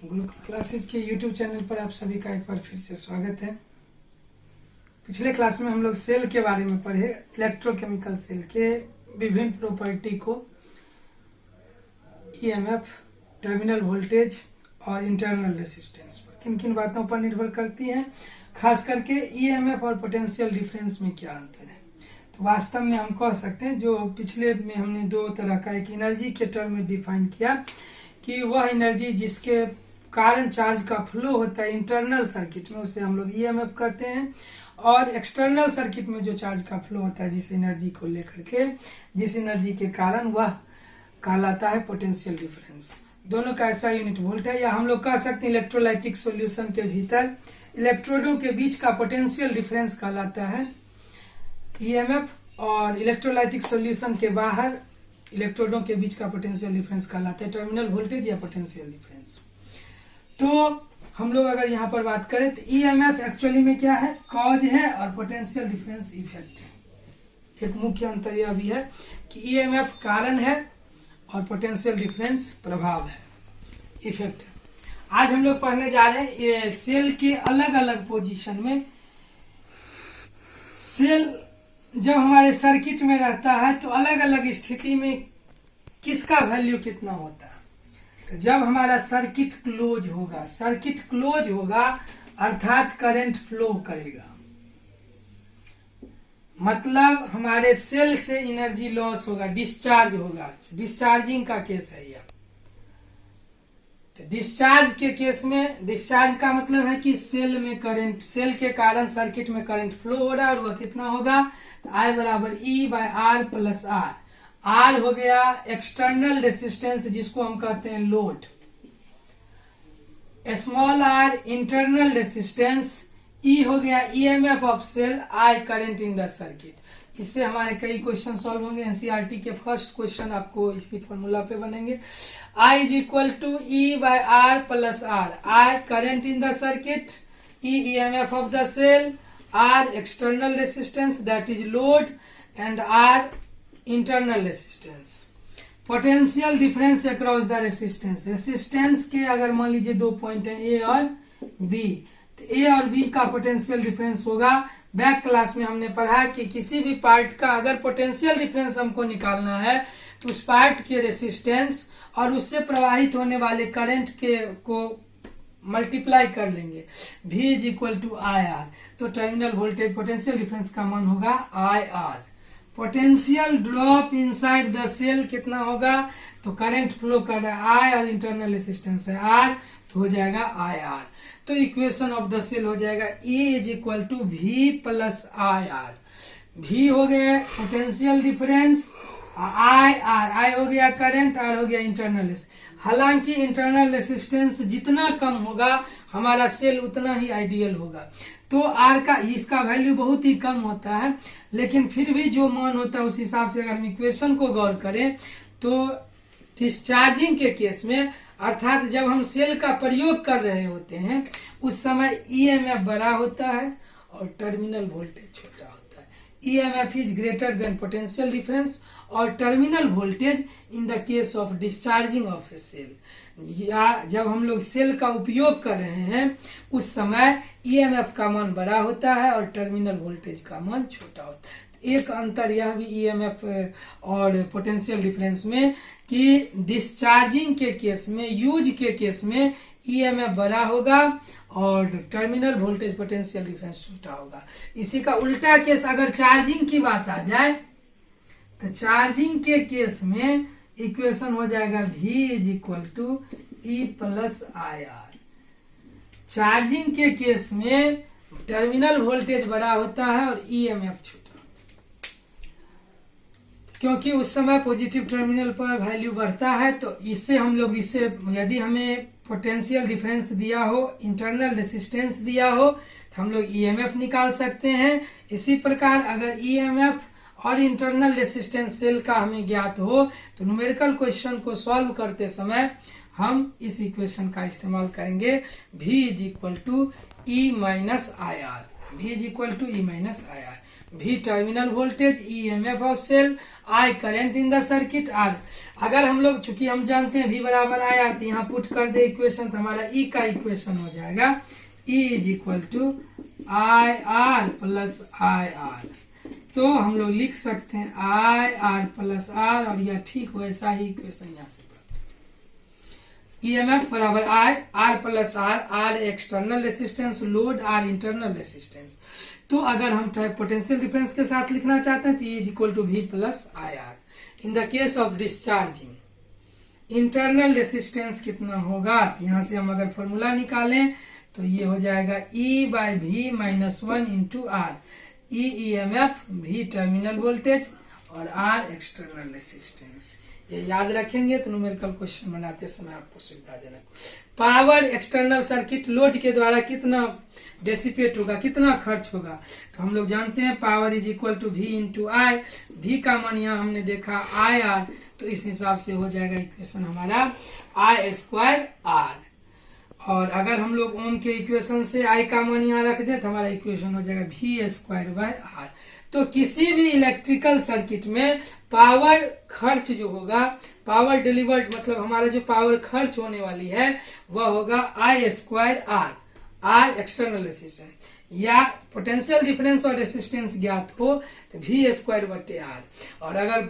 Gurukul classes के YouTube channel पर आप सभी का एक बार फिर से स्वागत है। पिछले क्लास में हम लोग सेल के बारे में पढ़े, इलेक्ट्रोकेमिकल सेल के विभिन्न प्रॉपर्टी को, ईएमएफ, टर्मिनल वोल्टेज और इंटरनल रेसिस्टेंस पर किन किन बातों पर निर्भर करती हैं, खास करके ईएमएफ और पोटेंशियल डिफरेंस में क्या अंतर है। तो वास्तव में हम कह सकते हैं, जो पिछले में हमने दो तरह का एक एनर्जी के टर्म में डिफाइन किया कि वह एनर्जी जिसके कारण चार्ज का फ्लो होता है इंटरनल सर्किट में, उसे हम लोग ईएमएफ कहते हैं, और एक्सटर्नल सर्किट में जो चार्ज का फ्लो होता है जिस एनर्जी को लेकर के, जिस एनर्जी के कारण, वह कहलाता है पोटेंशियल डिफरेंस। दोनों का ऐसा यूनिट वोल्ट है, या हम लोग कह सकते हैं इलेक्ट्रोलाइटिक सॉल्यूशन के भीतर इलेक्ट्रोडों के बीच का पोटेंशियल डिफरेंस कहलाता है ईएमएफ, और इलेक्ट्रोलाइटिक सॉल्यूशन के बाहर इलेक्ट्रोडों के बीच का पोटेंशियल डिफरेंस कहलाता है टर्मिनल वोल्टेज या पोटेंशियल डिफरेंस। तो हम लोग अगर यहाँ पर बात करें तो ईएमएफ एक्चुअली में क्या है, कॉज है, और पोटेंशियल डिफरेंस इफेक्ट है। एक मुख्य अंतर यह भी है कि ईएमएफ कारण है और पोटेंशियल डिफरेंस प्रभाव है, इफेक्ट है। आज हम लोग पढ़ने जा रहे हैं ये सेल के अलग अलग पोजीशन में। सेल जब हमारे सर्किट में रहता है तो अलग अलग स्थिति में किसका वैल्यू कितना होता है। तो जब हमारा सर्किट क्लोज होगा अर्थात करंट फ्लो करेगा, मतलब हमारे सेल से एनर्जी लॉस होगा, डिस्चार्ज होगा। डिस्चार्जिंग का केस है यह। तो डिस्चार्ज के केस में, डिस्चार्ज का मतलब है कि सेल में करंट, सेल के कारण सर्किट में करंट फ्लो हो रहा है, और वह कितना होगा, तो I बराबर E by R plus R. R हो गया एक्सटर्नल रेसिस्टेंस जिसको हम कहते हैं load, small R internal resistance, E हो गया EMF of cell, I current in the circuit. इससे हमारे कई क्वेश्चन सॉल्व होंगे। एनसीईआरटी के फर्स्ट क्वेश्चन आपको इसी फॉर्मूला पे बनेंगे। I is equal to E by R plus R. I current in the circuit, E EMF of the cell, R external resistance that is load, and R internal resistance. Potential difference across the resistance, resistance के अगर मान लीजिए दो point है ए और B, तो ए और B का पोटेंशियल डिफरेंस होगा। बैक क्लास में हमने पढ़ा कि किसी भी पार्ट का अगर पोटेंशियल डिफरेंस हमको निकालना है तो उस पार्ट के रेसिस्टेंस और उससे प्रवाहित होने वाले करंट के को मल्टीप्लाई कर लेंगे। V is equal to I R. तो टर्मिनल वोल्टेज पोटेंशियल डिफरेंस का मान होगा I R. Potential drop inside the cell कितना होगा, तो करंट फ्लो कर रहा है आई और इंटरनल रेसिस्टेंस है आर, तो हो जाएगा आई आर। तो इक्वेशन ऑफ द सेल हो जाएगा E is equal to V plus I R. V हो गया potential difference, I R, I हो गया करंट, आर हो गया इंटरनल रेसिस्टेंस। हालांकि इंटरनल रेसिस्टेंस जितना कम होगा हमारा सेल उतना ही आइडियल होगा। तो आर का, इसका वैल्यू बहुत ही कम होता है, लेकिन फिर भी जो मान होता है उस हिसाब से अगर हम इक्वेशन को गौर करें तो डिस्चार्जिंग के केस में, अर्थात जब हम सेल का प्रयोग कर रहे होते हैं उस समय ईएमएफ बड़ा होता है और टर्मिनल वोल्टेज छोटा होता है। EMF is greater than potential difference और terminal voltage in the case of discharging of a cell. या जब हम लोग सेल का उपयोग कर रहे हैं उस समय ईएमएफ का मान बड़ा होता है और टर्मिनल वोल्टेज का मान छोटा होता है। एक अंतर यह भी ईएमएफ और पोटेंशियल डिफरेंस में कि डिस्चार्जिंग के केस में, यूज के केस में ईएमएफ बड़ा होगा और टर्मिनल वोल्टेज पोटेंशियल डिफरेंस छोटा होगा। इसी का उल्टा केस अगर चार्जिंग की बात आ जाए तो चार्जिंग के केस में इक्वेशन हो जाएगा V is equal to E plus I R. Charging के केस में टर्मिनल वोल्टेज बड़ा होता है और ईएमएफ छोटा, क्योंकि उस समय पॉजिटिव टर्मिनल पर वैल्यू बढ़ता है। तो इससे हम लोग, इससे यदि हमें पोटेंशियल डिफरेंस दिया हो, इंटरनल रेसिस्टेंस दिया हो, तो हम लोग ईएमएफ निकाल सकते हैं। इसी प्रकार अगर ईएमएफ और इंटरनल रेसिस्टेंस सेल का हमें ज्ञात हो तो न्यूमेरिकल क्वेश्चन को सॉल्व करते समय हम इस इक्वेशन का इस्तेमाल करेंगे। V is equal to E minus I R. V is equal to E minus I R. V terminal voltage, EMF of सेल, I current in the circuit, R। अगर हम लोग चूंकि हम जानते हैं V बराबर IR, तो यहाँ पुट कर दे इक्वेशन, तो हमारा E का इक्वेशन हो जाएगा E is equal to IR plus IR। तो हम लोग लिख सकते हैं IR प्लस R, और यह ठीक वैसा ही इक्वेशन यहाँ से EMF बराबर I, R plus R, R external resistance, load R internal resistance. तो अगर हम पोटेंशियल डिफरेंस के साथ लिखना चाहते हैं तो E is equal to V plus IR। In the case of discharging internal resistance कितना होगा, तो यहाँ से हम अगर फॉर्मूला निकालें तो ये हो जाएगा E by V minus 1 into R। E EMF, V terminal voltage और R एक्सटर्नल रेसिस्टेंस। ये याद रखेंगे तो न्यूमेरिकल क्वेश्चन बनाते समय आपको सुविधाजनक। पावर एक्सटर्नल सर्किट लोड के द्वारा कितना डेसिपेट होगा, कितना खर्च होगा, तो हम लोग जानते हैं power is equal to V into I. V का मान यहाँ हमने देखा IR, तो इस हिसाब से हो जाएगा इक्वेशन हमारा I स्क्वायर R। और अगर हम लोग ओम के इक्वेशन से I का मान यहाँ रख दें तो हमारा इक्वेशन हो जाएगा V स्क्वायर बाय R। तो किसी भी इलेक्ट्रिकल सर्किट में पावर खर्च जो होगा, पावर डिलीवर्ड मतलब हमारा जो पावर खर्च होने वाली है वह होगा I square R। R external resistance, या पोटेंशियल डिफरेंस और रेसिस्टेंस ज्ञात हो तो V स्क्वायर बटे R, और अगर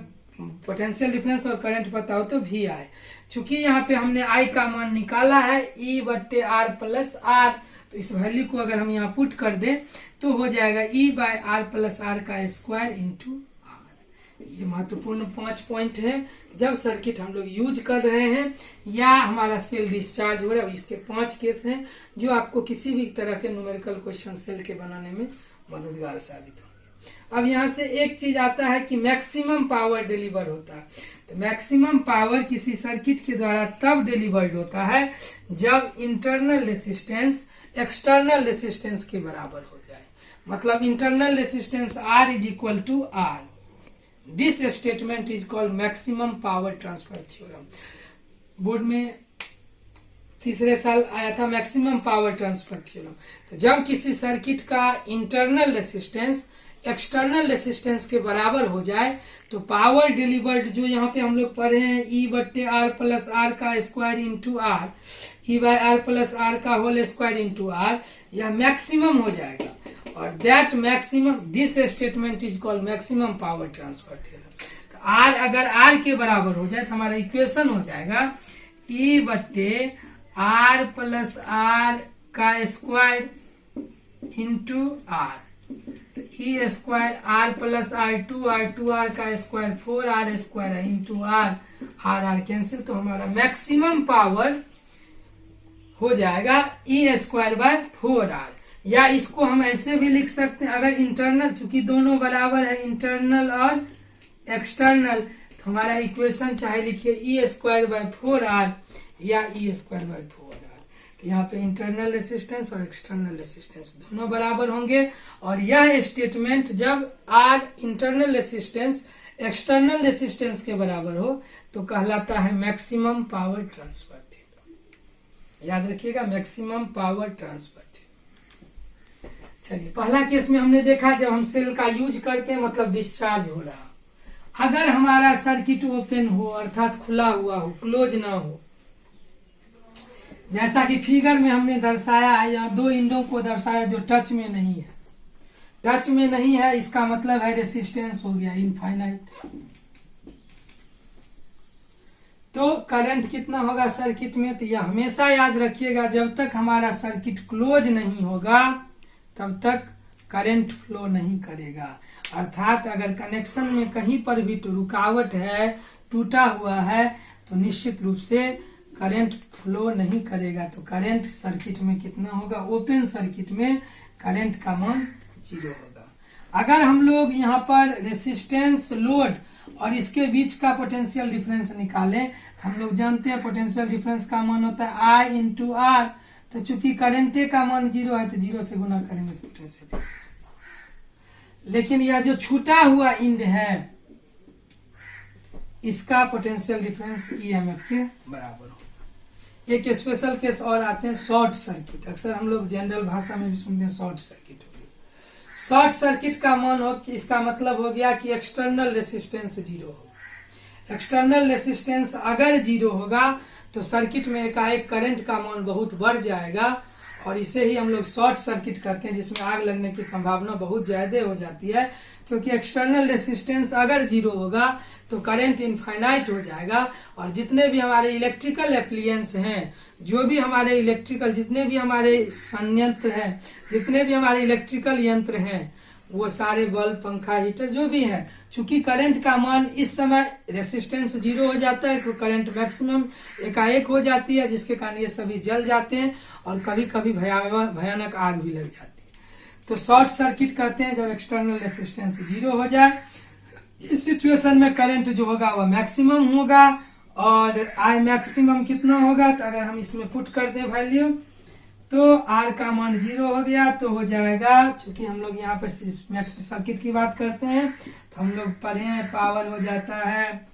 पोटेंशियल डिफरेंस और करंट पता हो तो VI। चूंकि यहाँ पे हमने I का मान निकाला है E बटे R प्लस R, तो इस वैल्यू को अगर हम यहाँ पुट कर दें तो हो जाएगा E by R plus R का स्क्वायर इंटू R। ये महत्वपूर्ण 5 पॉइंट है जब सर्किट हम लोग यूज कर रहे हैं या हमारा सेल डिस्चार्ज हो रहा है। इसके 5 केस हैं जो आपको किसी भी तरह के न्यूमेरिकल क्वेश्चन सेल के बनाने में मददगार साबित होंगे। अब यहाँ से एक चीज आता है कि मैक्सिमम पावर डिलीवर होता है, तो मैक्सिमम पावर किसी सर्किट के द्वारा तब डिलीवर्ड होता है जब इंटरनल रेसिस्टेंस एक्सटर्नल रेसिस्टेंस के बराबर हो जाए। मतलब internal resistance R is equal to R। This statement is called maximum power transfer theorem. Board में 3रे साल आया था मैक्सिमम पावर ट्रांसफर थ्योरम। तो जब किसी सर्किट का इंटरनल रेसिस्टेंस एक्सटर्नल रेसिस्टेंस के बराबर हो जाए तो पावर डिलीवर्ड जो यहाँ पे हम लोग पढ़े हैं E बट्टे R प्लस R का square into R, E by R plus R का होल स्क्वायर इंटू R, यह मैक्सिमम हो जाएगा। और that maximum, this statement is called maximum power transfer theorem. R अगर R के बराबर हो जाए तो हमारा इक्वेशन हो जाएगा E बट्टे R प्लस R का square into R। E square R plus R2 का square 4R square into R cancel, तो हमारा मैक्सिमम पावर हो जाएगा E स्क्वायर बाय 4R। या इसको हम ऐसे भी लिख सकते हैं, अगर इंटरनल, चूंकि दोनों बराबर है इंटरनल और एक्सटर्नल, तो हमारा इक्वेशन चाहे लिखिए E स्क्वायर बाय 4R या E स्क्वायर बाय 4R। यहाँ पे इंटरनल रेसिस्टेंस और एक्सटर्नल रेसिस्टेंस दोनों बराबर होंगे, और यह स्टेटमेंट जब R internal resistance external resistance के बराबर हो तो कहलाता है मैक्सिमम पावर ट्रांसफर थ्योरम। याद रखिएगा, मैक्सिमम पावर ट्रांसफर थ्योरम। चलिए, पहला केस में हमने देखा जब हम सेल का यूज करते हैं मतलब डिस्चार्ज हो रहा। अगर हमारा सर्किट ओपन हो अर्थात खुला हुआ हो, क्लोज ना हो, जैसा कि फिगर में हमने दर्शाया है, यहाँ 2 इंडो को दर्शाया जो टच में नहीं है। टच में नहीं है इसका मतलब है रेसिस्टेंस हो गया इनफाइनाइट। तो करंट कितना होगा सर्किट में, तो यह हमेशा याद रखिएगा जब तक हमारा सर्किट क्लोज नहीं होगा तब तक करंट फ्लो नहीं करेगा। अर्थात अगर कनेक्शन में कहीं पर भी रुकावट है, टूटा हुआ है, तो निश्चित रूप से करंट फ्लो नहीं करेगा। तो करंट सर्किट में कितना होगा, ओपन सर्किट में करंट का मान 0 होगा। अगर हम लोग यहाँ पर रेसिस्टेंस, लोड और इसके बीच का पोटेंशियल डिफरेंस निकालें तो हम लोग जानते हैं पोटेंशियल डिफरेंस का मान होता है I इंटू R। तो चूंकि करंटे का मान 0 है तो 0 से गुना करेंगे पोटेंशियल डिफरेंस। लेकिन यह जो छूटा हुआ इंड है इसका पोटेंशियल डिफरेंस EMF के बराबर हो। एक स्पेशल केस और आते हैं शॉर्ट सर्किट। अक्सर हम लोग जनरल भाषा में भी सुनते हैं शॉर्ट सर्किट हो गई। शॉर्ट सर्किट का मान हो, इसका मतलब हो गया कि एक्सटर्नल रेसिस्टेंस जीरो हो। एक्सटर्नल रेसिस्टेंस अगर जीरो होगा तो सर्किट में एकाएक करंट का मान बहुत बढ़ जाएगा और इसे ही हम लोग शॉर्ट सर्किट कहते हैं, जिसमें आग लगने की संभावना बहुत ज्यादा हो जाती है। क्योंकि एक्सटर्नल रेसिस्टेंस अगर जीरो होगा तो करंट इनफाइनाइट हो जाएगा और जितने भी हमारे इलेक्ट्रिकल एप्लियंस हैं, जो भी हमारे इलेक्ट्रिकल जितने भी हमारे संयंत्र हैं, जितने भी हमारे इलेक्ट्रिकल यंत्र हैं, वो सारे बल्ब, पंखा, हीटर जो भी है, चूंकि करंट का मान इस समय रेसिस्टेंस जीरो हो जाता है तो करंट मैक्सिमम एकाएक हो जाती है, जिसके कारण ये सभी जल जाते हैं और कभी कभी भयानक आग भी लग जाती है। तो शॉर्ट सर्किट कहते हैं जब एक्सटर्नल रेसिस्टेंस जीरो हो जाए। इस सिचुएशन में करंट जो होगा वह मैक्सिमम होगा और आई मैक्सिमम कितना होगा, तो अगर हम इसमें पुट कर दें वैल्यू तो आर का मान जीरो हो गया तो हो जाएगा, चूंकि हम लोग यहाँ पे मैक्स सर्किट की बात करते हैं तो हम लोग पढ़े हैं पावर हो जाता है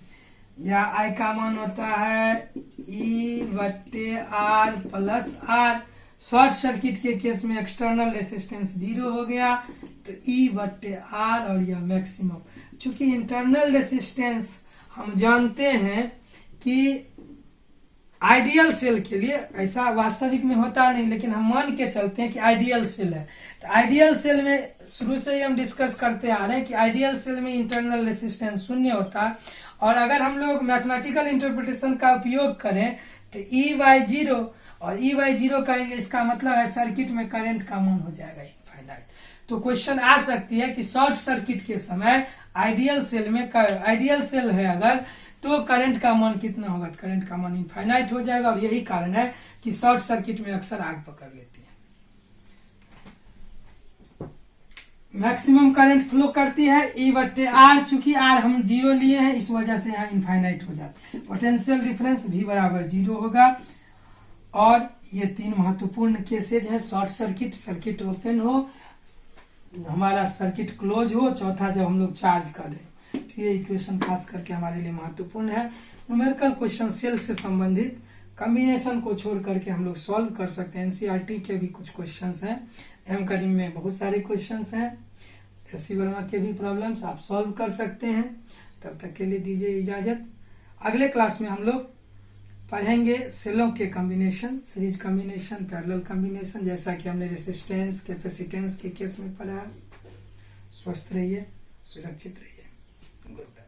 या आई का मान होता है E/R plus R. Short circuit के केस में एक्सटर्नल रेसिस्टेंस जीरो हो गया तो E/R और यह मैक्सिमम। चूंकि इंटरनल रेसिस्टेंस हम जानते हैं कि आइडियल सेल के लिए, ऐसा वास्तविक में होता नहीं लेकिन हम मान के चलते हैं कि आइडियल सेल है, तो आइडियल सेल में शुरू से ही हम डिस्कस करते आ रहे हैं कि आइडियल सेल में इंटरनल रेसिस्टेंस शून्य होता है और अगर हम लोग मैथमेटिकल इंटरप्रिटेशन का उपयोग करें तो E/0 और E/0 करेंगे, इसका मतलब है सर्किट में करंट का मान हो जाएगा इनफाइनाइट। तो क्वेश्चन आ सकती है कि शॉर्ट सर्किट के समय आइडियल सेल है अगर तो करंट का मान कितना होगा, तो करंट का मान इनफाइनाइट हो जाएगा और यही कारण है कि शॉर्ट सर्किट में अक्सर आग पकड़ लेती है। मैक्सिमम करंट फ्लो करती है E/R, चूंकि R हम जीरो लिए हैं इस वजह से यहाँ इनफाइनाइट हो जाती है। पोटेंशियल डिफरेंस V बराबर जीरो होगा और ये तीन महत्वपूर्ण केसेज है, शॉर्ट सर्किट, सर्किट ओपन हो, हमारा सर्किट क्लोज हो, चौथा जब हम लोग चार्ज कर रहे हो। तो ये इक्वेशन खास करके हमारे लिए महत्वपूर्ण है। न्यूमेरिकल क्वेश्चन सेल से संबंधित कॉम्बिनेशन को छोड़ करके हम लोग सॉल्व कर सकते हैं। एनसीईआरटी के भी कुछ क्वेश्चंस हैं, एम करीम में बहुत सारे क्वेश्चंस हैं, एससी वर्मा के भी प्रॉब्लम्स आप सॉल्व कर सकते हैं। तब तक के लिए दीजिए इजाजत। अगले क्लास में हम लोग पढ़ेंगे सेलों के combination, series combination, parallel combination, जैसा कि हमने रेसिस्टेंस, कैपेसिटेंस के केस में पढ़ा। स्वस्थ रहिए, सुरक्षित रहिए। गुड।